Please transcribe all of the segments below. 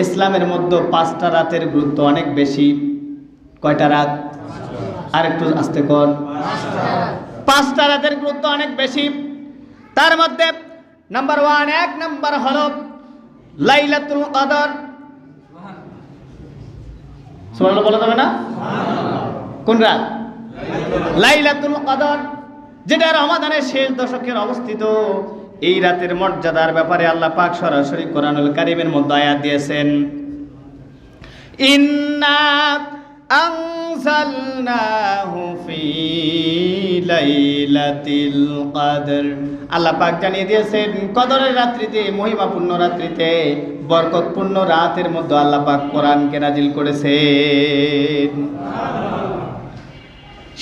ইসলামের মধ্যে 5টা রাতের গুরুত্ব অনেক বেশি। কয়টা রাত? আর একটু আস্তে কর। 5টা রাতের গুরুত্ব অনেক বেশি। তার মধ্যে নাম্বার 1, 1 নাম্বার হলো লাইলাতুল কদর। সুবহানাল্লাহ বলা যাবে না? কোন রাত? লাইলাতুল কদর, যেটা রমাদানের শেষ দশকের অবস্থিত। এই রাতের মর্যাদার ব্যাপারে আল্লাহ পাক সরাসরি কোরআনুল কারীমের মধ্যে আয়াত দিয়েছেন, ইন্না আনজালনাহু ফি লাইলাতিল কদর। আল্লাহ পাক জানিয়ে দিয়েছেন কদরের রাত্রিতে, মহিমাপূর্ণ রাত্রিতে, বরকতপূর্ণ রাতের মধ্যে আল্লাহ পাক কোরআনকে নাজিল করেছেন।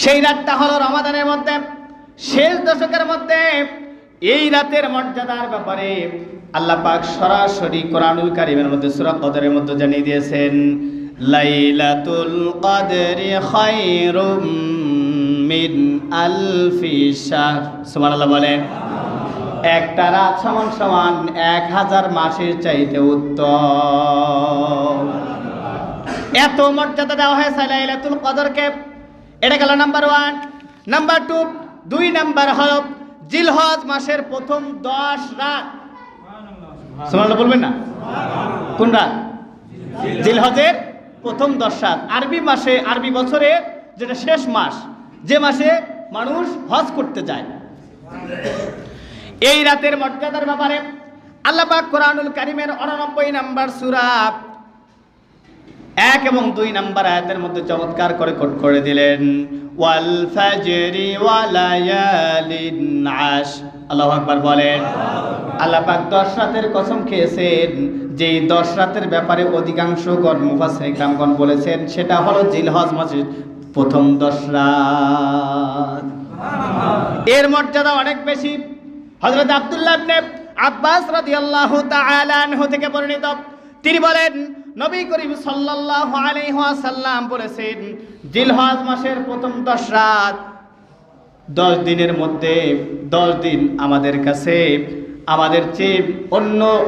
সেই রাতটা হলো রমাদানের মধ্যে শেষ দশকের মধ্যে। এই রাতের মর্যাদার ব্যাপারে আল্লাহ পাক সরাসরি কোরআনুল কারীমের মধ্যে সূরা কদরের মধ্যে জানিয়ে দিয়েছেন, লাইলাতুল কদরি খায়রুম মিন আলফি শাহর। সুবহানাল্লাহ বলেন। একটা রাত সমান সমান 1000 মাসের চাইতে উত্তম। এত মর্যাদা দেওয়া হয়েছে লাইলাতুল কদরকে। এটা গেল নাম্বার 1। নাম্বার 2, 2 নাম্বার হলো জিলহজ মাসের প্রথম 10 রাত। সুবহানাল্লাহ বলবেন না? কোন রাত? জিলহজের প্রথম 10 রাত। আরবি মাসে, আরবি বছরে যেটা শেষ মাস, যে মাসে মানুষ হজ করতে যায়। এই রাতের মর্যাদার ব্যাপারে আল্লাহ পাক কোরআনুল কারীমের 89 নাম্বার সূরা 1 এবং 2 নাম্বার আয়াতের মধ্যে চমৎকার করে কোট করে দিলেন, ওয়াল ফাজরি ওয়া লায়ালিন আশ। আল্লাহু আকবার বলেন। আল্লাহ পাক 10 রাতের কসম খেয়েছেন, যেই 10 রাতের ব্যাপারে অধিকাংশ মুফাসসির কিরামগণ বলেছেন সেটা হলো জিলহজ মাসের প্রথম 10 রাত। এর মর্যাদা অনেক বেশি। হযরত আব্দুল্লাহ ইবনে আব্বাস রাদিয়াল্লাহু তাআলা আনহু থেকে বর্ণিত, তিনি বলেন নবী করিম সাল্লাল্লাহু আলাইহি ওয়াসাল্লাম বলেছেন, জিলহজ মাসের প্রথম 10 রাত, 10 দিনের মধ্যে 10 দিন আমাদের কাছে, আমাদের চেয়ে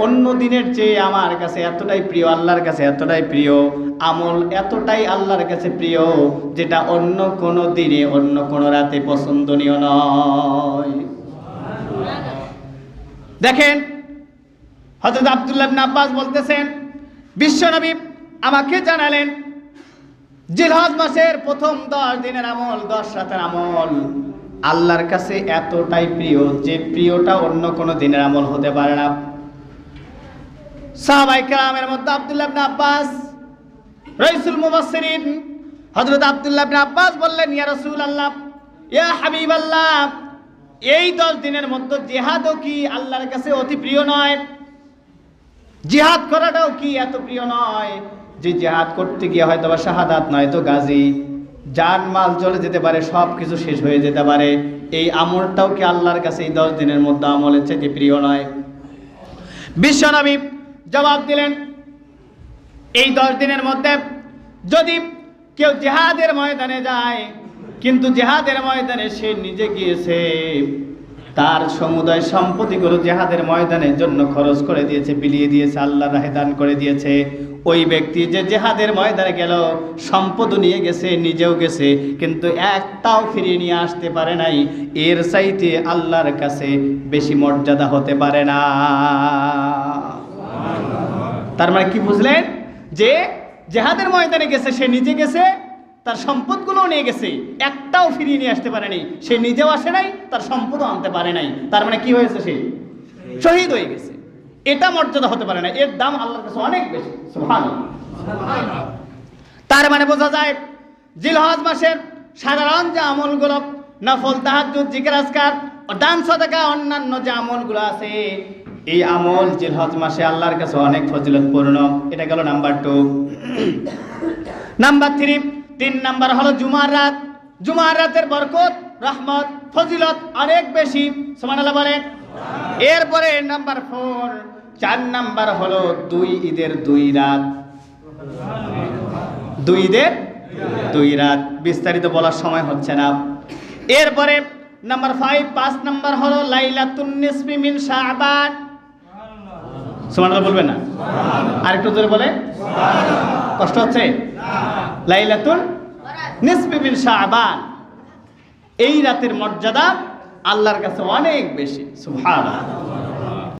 অন্য দিনের চেয়ে আমার কাছে এতটাই প্রিয়, আল্লাহর কাছে এতটাই প্রিয়, আমল এতটাই আল্লাহর কাছে প্রিয়, যেটা অন্য কোনো দিনে অন্য কোনো রাতে পছন্দনীয় নয়। দেখেন হযরত আব্দুল্লাহ ইবনে আব্বাস বলতেছেন, বিশ্বনবী আমাকে জানালেন জিলহজ মাসের প্রথম 10 দিনের আমল, 10 রাতের আমল আল্লাহর কাছে এতটাই প্রিয় যে প্রিয়টা অন্য কোনো দিনের আমল হতে পারে না। সাহাবায়ে কেরামের মধ্যে আব্দুল্লাহ ইবনে আব্বাস রাইসুল মুফাসসিরিন হযরত আব্দুল্লাহ ইবনে আব্বাস বললেন, ইয়া রাসূলুল্লাহ, ইয়া হাবিবাল্লাহ, এই 10 দিনের মধ্যে জিহাদও কি আল্লাহর কাছে অতি প্রিয় নয়? জিহাদ করাটাও কি এত প্রিয় নয় যে জিহাদ করতে গিয়ে হয়তো বা শাহাদাত নয় তো গাজী, জান মাল চলে যেতে পারে, সব কিছু শেষ হয়ে যেতে পারে, এই আমলটাও কি আল্লাহর কাছে এই 10 দিনের মধ্যে আমলের চাইতে প্রিয় নয়? বিশ্বনবী জবাব দিলেন, এই 10 দিনের মধ্যে যদি কেউ জিহাদের ময়দানে যায়, কিন্তু জিহাদের ময়দানে সে নিজে গিয়েছে, তার সমুদায় সম্পত্তিগুলো জিহাদের ময়দানের জন্য খরচ করে দিয়েছে, বিলিয়ে দিয়েছে, আল্লাহর রাহে দান করে দিয়েছে, ওই ব্যক্তি যে জিহাদের ময়দানে গেল, সম্পদ নিয়ে গেছে, নিজেও গেছে, কিন্তু একটাও ফিরিয়ে নিয়ে আসতে পারে নাই, এর চাইতে আল্লাহর কাছে বেশি মর্যাদা হতে পারে না। তার মানে কি বুঝলেন? যে জিহাদের ময়দানে গেছে, সে নিজে গেছে, তার সম্পদগুলো নিয়ে গেছে, একটাও ফিরিয়ে নিয়ে আসতে পারে নাই, সে নিজেও আসে নাই, তার সম্পদও আনতে পারে নাই, তার মানে কি হয়েছে? সে শহীদ হয়ে গেছে। এটা মর্যাদা হতে পারে না, এর দাম আল্লাহর কাছে অনেক বেশি। সুবহানাল্লাহ। তার মানে বোঝা যায় জিলহজ মাসের সাধারণ যে আমলগুলো, নফল, তাহাজ্জুদ, জিকির, আজকার, দান, সাদাকা, অন্যান্য যে আমলগুলো আছে, এই আমল জিলহজ মাসে আল্লাহর কাছে অনেক ফজিলতপূর্ণ। এটা গেল নাম্বার 2। নাম্বার 3 নাম্বার হলো জুমার রাত। জুমার রাতের বরকত, রহমত, ফজিলত অনেক বেশি। সুবহানাল্লাহ বলেন। এরপরে নাম্বার 4 নাম্বার হলো 2 ঈদের 2 রাত। 2 ঈদের 2 রাত, বিস্তারিত বলার সময় হচ্ছে না। এরপরে নাম্বার 5 নাম্বার হলো লাইলাতুন নিসফি মিন শাবান। সুবহানাল্লাহ বলবেন না? আরেকটু জোরে বলে। কষ্ট হচ্ছে? লাইলাতুল নিসফি মিন শাবান, এই রাতের মর্যাদা আল্লাহর কাছে অনেক বেশি। সুবহানাল্লাহ।